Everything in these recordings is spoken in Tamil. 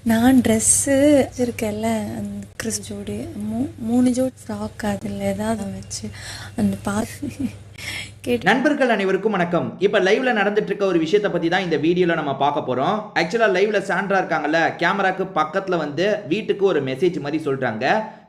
நான் ட்ரெஸ்ஸு வச்சுருக்கேன்ல அந்த கிறிஸ் ஜோடி 3 ஜோடி ஃப்ராக் அதில் ஏதாவது வச்சு அந்த நண்பர்கள் அனைவருக்கும் வணக்கம். இப்போ லைவ்ல நடந்துட்டு இருக்க ஒரு விஷயத்தை பத்தி தான் இந்த வீடியோல நம்ம பார்க்க போறோம். ஆக்சுவலா லைவ்ல சாண்ட்ரா இருக்காங்கல்ல, கேமராக்கு பக்கத்துல வந்து வீட்டுக்கு ஒரு மெசேஜ் மாதிரி சொல்றாங்க.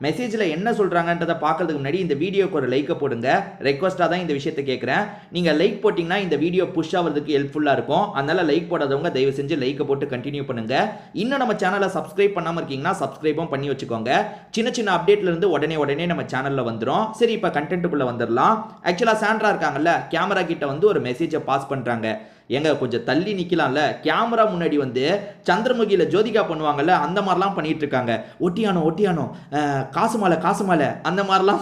மெசேஜ்ல என்ன சொல்றாங்கன்றத பார்க்கறதுக்கு முன்னாடி இந்த வீடியோக்கு ஒரு லைக்கை போடுங்க. ரெக்வஸ்டா தான் இந்த விஷயத்தை கேட்கிறேன். நீங்க லைக் போட்டீங்கன்னா இந்த வீடியோ புஷ் ஆகிறதுக்கு ஹெல்ப்ஃபுல்லா இருக்கும். அதனால லைக் போடாதவங்க தயவு செஞ்சு லைக்கை போட்டு கண்டினியூ பண்ணுங்க. இன்னும் நம்ம சேனலை சப்ஸ்கிரைப் பண்ணாம இருக்கீங்கன்னா சப்ஸ்கிரைபும் பண்ணி வச்சுக்கோங்க. சின்ன சின்ன அப்டேட்ல இருந்து உடனே நம்ம சேனல்ல வந்துரும். சரி, இப்போ கண்டென்ட்டுக்குள்ள வந்துடலாம். ஆக்சுவலா சாண்ட்ரா இருக்காங்கல்ல, கேமரா கிட்ட வந்து ஒரு மெசேஜை பாஸ் பண்றாங்க. எங்க கொஞ்சம் தள்ளி நிக்கலாம்ல, கேமரா முன்னாடி வந்து சந்திரமுகியில ஜோதிகா பண்ணுவாங்கல்ல, அந்த மாதிரிலாம் பண்ணிட்டு இருக்காங்க. ஒட்டியானோ காசு மாலை அந்த மாதிரிலாம்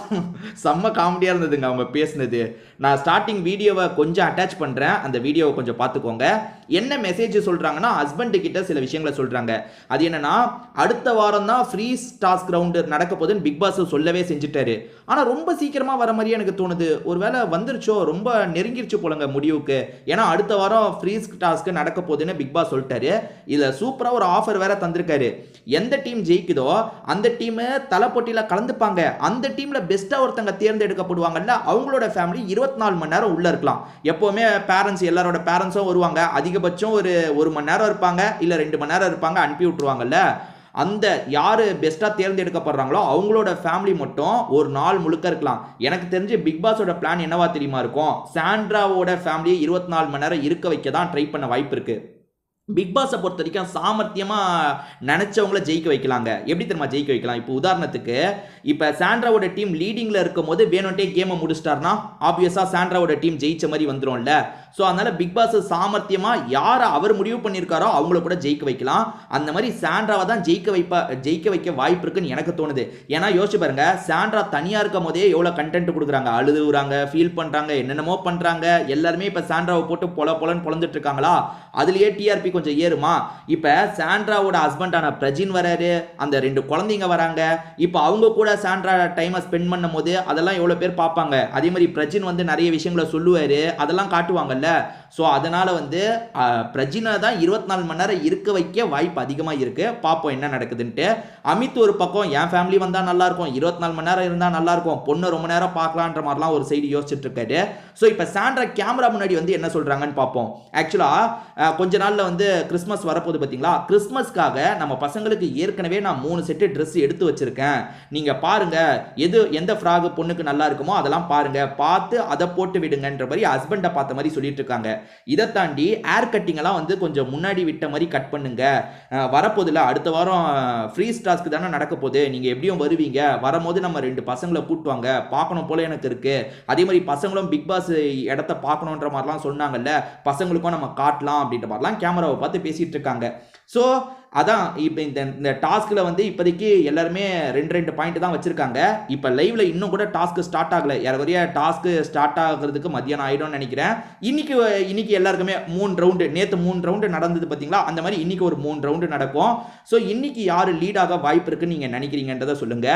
செம்ம காமெடியா இருந்ததுங்க அவங்க பேசுனது. நான் ஸ்டார்டிங் வீடியோவை கொஞ்சம் அட்டாச் பண்றேன், அந்த வீடியோவை கொஞ்சம் பார்த்துக்கோங்க. என்ன மெசேஜ் சொல்றாங்கன்னா, ஹஸ்பண்ட் கிட்ட சில விஷயங்களை சொல்றாங்க. அது என்னன்னா, அடுத்த வாரம் தான் ஃப்ரீ டாஸ்க் ரவுண்ட் நடக்க போகுதுன்னு பிக் பாஸ் சொல்லவே செஞ்சுட்டாரு. ஆனா ரொம்ப சீக்கிரமா வர மாதிரியே எனக்கு தோணுது. ஒருவேளை வந்துருச்சோ, ரொம்ப நெருங்கிருச்சு போலங்க முடிவுக்கு. ஏன்னா அடுத்த வாரம் ஃப்ரீ டாஸ்க் நடக்க போகுதுன்னு பிக் பாஸ் சொல்லிட்டாரு. இதுல சூப்பரா ஒரு ஆஃபர் வேற தந்திருக்காரு. எந்த டீம் ஜெயிக்குதோ அந்த டீம் தலை போட்டியில கலந்துப்பாங்க. அந்த டீம்ல பெஸ்டா ஒருத்தங்க தேர்ந்தெடுக்கப்படுவாங்கல்ல, அவங்களோட ஃபேமிலி 24 மணி நேரம் உள்ள இருக்கலாம். எப்பவுமே பேரண்ட்ஸ், எல்லாரோட பேரண்ட்ஸும் வருவாங்க. அதிகபட்சம் ஒரு மணி நேரம் இருப்பாங்க, இல்ல 2 மணி நேரம் இருப்பாங்க, அனுப்பி விட்டுருவாங்கல்ல. அந்த யாரு பெஸ்டா தேர்ந்தெடுக்கப்படுறாங்களோ அவங்களோட ஃபேமிலி மட்டும் ஒரு நாள் முழுக்க இருக்கலாம். எனக்கு தெரிஞ்சு பிக் பாஸோட பிளான் என்னவா தெரியுமா இருக்கும், சாண்ட்ராவோட ஃபேமிலியை 24 மணி நேரம் இருக்க வைக்க தான் ட்ரை பண்ண வாய்ப்பு இருக்கு. பிக் பாஸை பொறுத்த வரைக்கும் சாமர்த்தியமா நினைச்சவங்கள ஜெயிக்க வைக்கலாங்க. எப்படி தெரியுமா ஜெயிக்க வைக்கலாம்? இப்போ உதாரணத்துக்கு, இப்போ சாண்ட்ராவோட டீம் லீடிங்ல இருக்கும் போது வேணும்ட்டே கேமை முடிச்சிட்டாருன்னா ஆப்வியஸா சாண்ட்ராவோட டீம் ஜெயிச்ச மாதிரி வந்துரும்ல. ஸோ அதனால பிக் பாஸ் சாமர்த்தியமா யாரை அவர் முடிவு பண்ணியிருக்காரோ அவங்கள கூட ஜெயிக்க வைக்கலாம். அந்த மாதிரி சாண்ட்ராவை தான் ஜெயிக்க வைக்க வாய்ப்பு இருக்குன்னு எனக்கு தோணுது. ஏன்னா யோசிச்சு பாருங்க, சாண்ட்ரா தனியா இருக்கும் போதே எவ்வளவு கண்டென்ட் கொடுக்குறாங்க, அழுதுறாங்க, ஃபீல் பண்றாங்க, என்னென்னமோ பண்றாங்க. எல்லாருமே இப்ப சாண்ட்ராவை போட்டு பொலன்னு பொழந்துட்டு இருக்காங்களா, அதுலயே டிஆர்பி கொஞ்சம் ஏறுமா. இப்ப சாண்ட்ராவோட ஹஸ்பண்டான பிரஜின் வராரு, அந்த 2 குழந்தைங்க வராங்க. இப்ப அவங்க கூட சாண்ட்ரா டைமை ஸ்பெண்ட் பண்ணும் போது அதெல்லாம் எவ்வளவு பேர் பார்ப்பாங்க. அதே மாதிரி பிரஜின் வந்து நிறைய விஷயங்களை சொல்லுவாரு, அதெல்லாம் காட்டுவாங்கல்ல. சோ அதனால வந்து பிரஜினை தான் 24 மணி நேரம் இருக்க வைக்க வாய்ப்பு அதிகமா இருக்கு. பாப்போம் என்ன நடக்குதுன்ட்டு. அமித் ஒரு பக்கம் என் ஃபேமிலி வந்தா நல்லா இருக்கும், 24 மணி நேரம் இருந்தா நல்லா இருக்கும், பொண்ணு ரொம்ப நேரம் பார்க்கலான்ற மாதிரிலாம் ஒரு சைடு யோசிச்சுட்டு இருக்காரு. ஸோ இப்போ சாண்ட்ரா கேமரா முன்னாடி வந்து என்ன சொல்றாங்கன்னு பார்ப்போம். ஆக்சுவலா கொஞ்ச நாள்ல வந்து கிறிஸ்மஸ் வரப்போகுது பார்த்தீங்களா, கிறிஸ்மஸ்க்காக நம்ம பசங்களுக்கு ஏற்கனவே நான் 3 செட்டு ட்ரெஸ் எடுத்து வச்சிருக்கேன். நீங்க பாருங்க, எந்த ஃப்ராக் பொண்ணுக்கு நல்லா இருக்குமோ அதெல்லாம் பாருங்க, பார்த்து அதை போட்டு விடுங்கன்ற மாதிரி ஹஸ்பண்டை பார்த்த மாதிரி சொல்லிட்டு இருக்காங்க. இதை தாண்டி ஏர் கட்டிங் எல்லாம் வந்து கொஞ்சம் முன்னாடி விட்ட மாதிரி கட் பண்ணுங்க. வரப்போதில்ல, அடுத்த வாரம் ஃப்ரீ டாஸ்க் தானே நடக்க போகுது, நீங்க எப்படியும் வருவீங்க, வரும்போது நம்ம 2 பசங்களை கூட்டுவாங்க, பார்க்கணும் போல எனக்கு இருக்கு. அதே மாதிரி பசங்களும் பிக் பாஸ் இடத்த பார்க்கணுன்ற மாதிரிலாம் சொன்னாங்கல்ல, பசங்களுக்கும் நம்ம காட்டலாம் அப்படின்ற மாதிரிலாம் கேமராவை பார்த்து பேசிட்டு இருக்காங்க. ஸோ அதான் இப்போ இந்த டாஸ்க்ல வந்து இப்போதைக்கு எல்லாருமே 2 பாயிண்ட் தான் வச்சிருக்காங்க. இப்போ லைவ்ல இன்னும் கூட டாஸ்க் ஸ்டார்ட் ஆகல. யாரையா டாஸ்க் ஸ்டார்ட் ஆகிறதுக்கு மத்தியானம் ஆயிடும்னு நினைக்கிறேன். இன்னைக்கு எல்லாருக்குமே 3 ரவுண்டு, நேற்று 3 ரவுண்டு நடந்தது பார்த்தீங்களா, அந்த மாதிரி இன்னைக்கு ஒரு 3 ரவுண்டு நடக்கும். ஸோ இன்னைக்கு யாரு லீடாக வாய்ப்பு இருக்குன்னு நீங்க நினைக்கிறீங்கன்றதை சொல்லுங்க.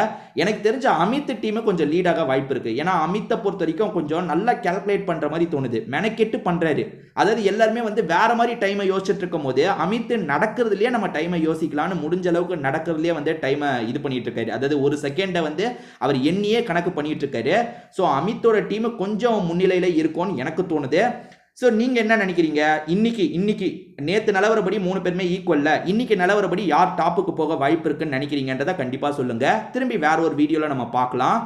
எனக்கு தெரிஞ்ச அமித் டீமு கொஞ்சம் லீடாக வாய்ப்பு இருக்கு. ஏன்னா அமித்தை பொறுத்த வரைக்கும் கொஞ்சம் நல்லா கால்குலேட் பண்ற மாதிரி தோணுது, மெனக்கெட்டு பண்றாரு. அதாவது எல்லாருமே வந்து வேற மாதிரி டைமை யோசிச்சுட்டு இருக்கும் போது அமித் நடக்கிறதுலயே நம்ம டைமை யோசிக்கலாம்னு முடிஞ்ச அளவுக்கு நடக்கிறதுலயே வந்து டைமை இது பண்ணிட்டு இருக்காரு. அதாவது ஒரு செகண்டை வந்து அவர் எண்ணியே கணக்கு பண்ணிட்டு இருக்காரு. ஸோ அமித்தோட டீம் கொஞ்சம் முன்னிலையில இருக்கும்னு எனக்கு தோணுது. ஸோ நீங்க என்ன நினைக்கிறீங்க? இன்னைக்கு நேற்று நிலவரப்படி 3 பேருமே ஈக்குவல்ல, இன்னைக்கு நிலவரப்படி யார் டாப்புக்கு போக வாய்ப்பு இருக்குன்னு நினைக்கிறீங்கன்றதை கண்டிப்பா சொல்லுங்க. திரும்பி வேற ஒரு வீடியோல நம்ம பார்க்கலாம்.